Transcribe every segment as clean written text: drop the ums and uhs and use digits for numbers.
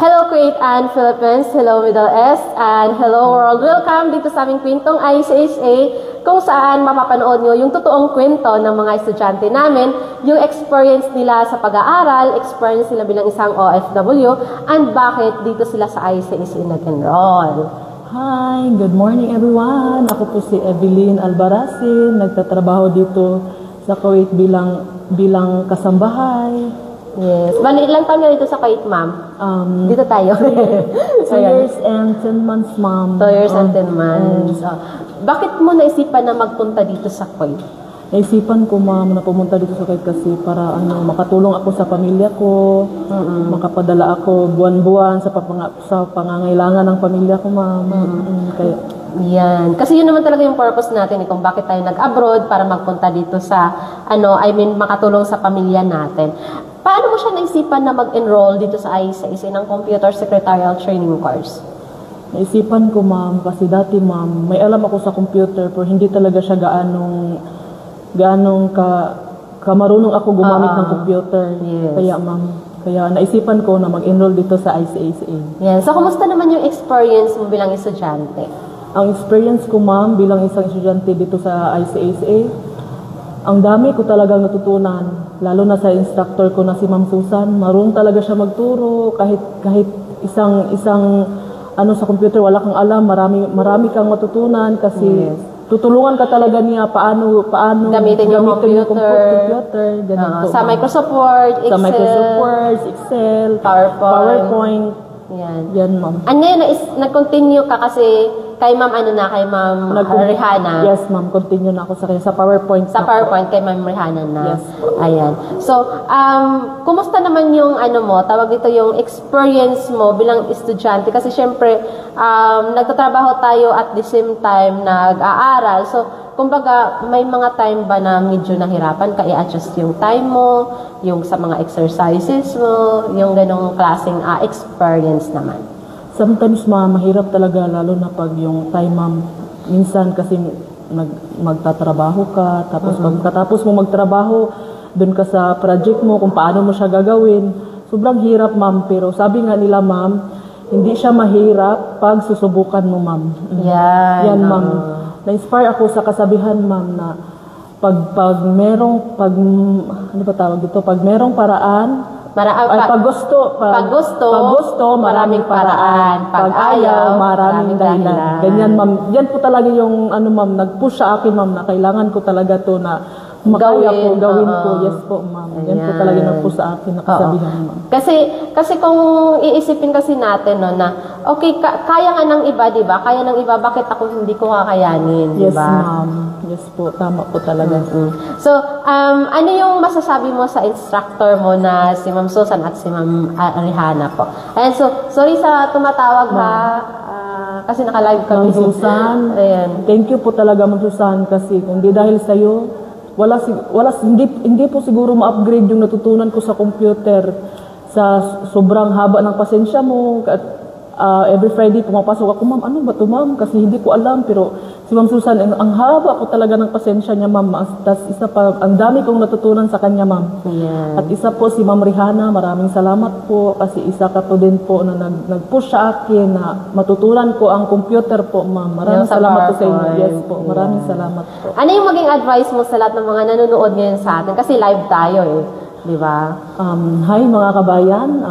Hello Kuwait and Philippines, hello Middle East, and hello world. Welcome dito sa aming kwentong ICSA kung saan mapapanood nyo yung totoong kwento ng mga estudyante namin, yung experience nila sa pag-aaral, experience nila bilang isang OFW, and bakit dito sila sa ICSA nag-enroll. Hi, good morning everyone. Ako po si Evelyn Albaracin, nagtatrabaho dito sa Kuwait bilang kasambahay. Yes. Bali, ilang taon na dito sa Kuwait, ma'am? Dito tayo. 2 years and 10 months, ma'am. 2 years and 10 months. Bakit mo naisipan na magpunta dito sa Kuwait? Naisipan ko, ma'am, na pumunta dito sa Kuwait kasi para makatulong ako sa pamilya ko, makapadala ako buwan-buwan sa pangangailangan ng pamilya ko, ma'am. Kaya yan. Kasi yun naman talaga yung purpose natin kung bakit tayo nag-abroad para magpunta dito sa, makatulong sa pamilya natin. Paano mo siya naisipan na mag-enroll dito sa ICSA ng Computer Secretarial Training Course? naisipan ko, ma'am, kasi dati, ma'am, may alam ako sa computer pero hindi talaga siya gaanong kamarunong ako gumamit ng computer. Yes. Kaya, ma'am, naisipan ko na mag-enroll dito sa ICSA. Yan. So, kumusta naman yung experience mo bilang estudyante? Ang experience ko, ma'am, bilang isang estudyante dito sa ICSA, ang dami ko talagang natutunan, lalo na sa instructor ko na si Ma'am Susan. Marunong talaga siya magturo, kahit isang sa computer wala kang alam, marami kang matutunan kasi tutulungan ka talaga niya paano gamitin yung computer. Ganito, sa Microsoft Word, Excel, PowerPoint. Yan, ma'am. Ano yun, nag-continue ka kasi kay Ma'am Rihanna? Yes, ma'am. Continue na ako sa PowerPoint. Sa PowerPoint kay Ma'am Rihanna na. Yes. Ayan. So, kumusta naman yung tawag dito yung experience mo bilang estudyante? Kasi syempre, nagtatrabaho tayo at the same time nag-aaral. So, kumbaga, may mga time ba na medyo nahirapan ka i-adjust yung time mo, yung sa mga exercises mo, yung ganong klaseng experience naman? Sometimes, ma'am, mahirap talaga, lalo na pag yung time, ma'am. Minsan kasi magtatrabaho ka, tapos pagkatapos mo magtrabaho, dun ka sa project mo, kung paano mo siya gagawin. Sobrang hirap, ma'am, pero sabi nga nila, ma'am, hindi siya mahirap pag susubukan mo, ma'am. Yan, ma'am. Na-inspire ako sa kasabihan, ma'am, na pag merong paraan, pag gusto, maraming paraan. Pag ayaw, maraming dahilan. Ganyan, ma'am. Yan po talaga yung, ma'am, nag-push sa akin, ma'am, na kailangan ko talaga to na gawin ko. Yes po, ma'am. Yan po talaga nag-push sa akin na kasabihan, ma'am. Kasi kung iisipin kasi natin, no, na, okay, kaya nga ng iba, di ba? Kaya ng iba, bakit ako hindi ko kakayanin, di ba? Yes, ma'am. Yes po, tama po talaga. So, ano yung masasabi mo sa instructor mo na si Ma'am Susan at si Ma'am Rihanna po? Ayan, so, sorry sa tumatawag kasi naka-live kami. Ma'am Susan, ayan. Thank you po talaga, Ma'am Susan, kasi kung di dahil sa'yo, hindi po siguro ma-upgrade yung natutunan ko sa computer sa sobrang haba ng pasensya mo. Every Friday pumapasok ako, ma'am, ano ba to, ma'am? Kasi hindi ko alam, pero si Ma'am Susan, ang haba ko talaga ng pasensya niya, ma'am. Tapos isa pa, ang dami kong natutunan sa kanya, ma'am. Yeah. At isa po si Ma'am Rihanna, maraming salamat po kasi isa ka po din po na nag-push sa akin na matutunan ko ang computer po, ma'am. Maraming salamat po sa inyo. Yes po, maraming salamat po. Ano yung maging advice mo sa lahat ng mga nanonood ngayon sa atin? Kasi live tayo di ba? Hi mga kabayan,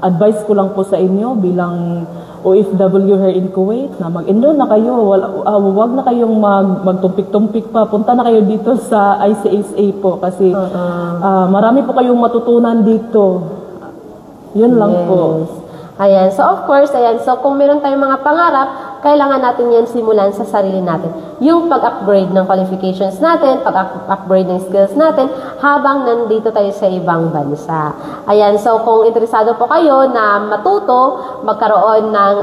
advice ko lang po sa inyo bilang OFW here in Kuwait na mag-enroll na kayo. Huwag na kayong magtumpik-tumpik pa. Punta na kayo dito sa ICSA po kasi marami po kayong matutunan dito. Yun lang po. Ayan. So, of course, So, kung meron tayong mga pangarap, kailangan natin yan simulan sa sarili natin. Yung pag-upgrade ng qualifications natin, pag-upgrade ng skills natin, habang nandito tayo sa ibang bansa. Ayan. So, kung interesado po kayo na matuto, magkaroon ng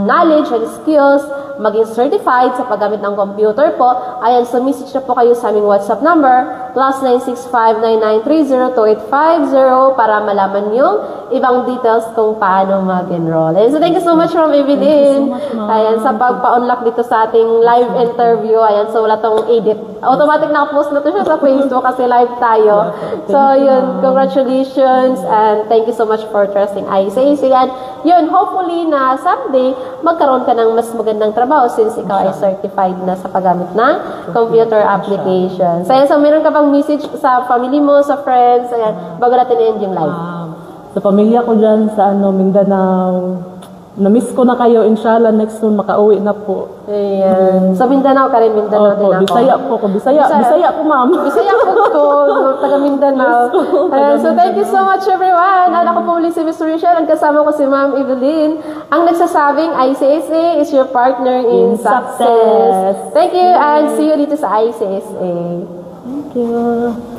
knowledge and skills, maging certified sa paggamit ng computer po, ayan, so message na po kayo sa aming WhatsApp number, +96599302850 para malaman yung ibang details kung paano mag-enroll. So, thank you so much, Ma'am Evelyn. Ayan, sa pagpa-unlock dito sa ating live interview. Ayan, so wala tong edit. Automatic na-post na to siya sa Facebook kasi live tayo. So, yun, congratulations and thank you so much for trusting ICSA. yun, hopefully na someday, magkaroon ka ng mas magandang trabaho since ikaw ay certified na sa paggamit ng computer application. So meron ka bang message sa family mo, sa friends, ayan, bago natin i-end yung live? Sa pamilya ko dyan sa Mindanao, na-miss ko na kayo. Inshallah, next month makauwi na po. Ayan. So, Mindanao ka rin. Mindanao din ako. Bisaya po ko. Bisaya po, ma'am. Bisaya ko to. Taga Mindanao. So, thank you so much, everyone. At ako po ulit si Miss Rachel. Ang kasama ko si Ma'am Evelyn. Ang nagsasabing ICSA is your partner in success. Thank you and see you dito sa ICSA. Thank you.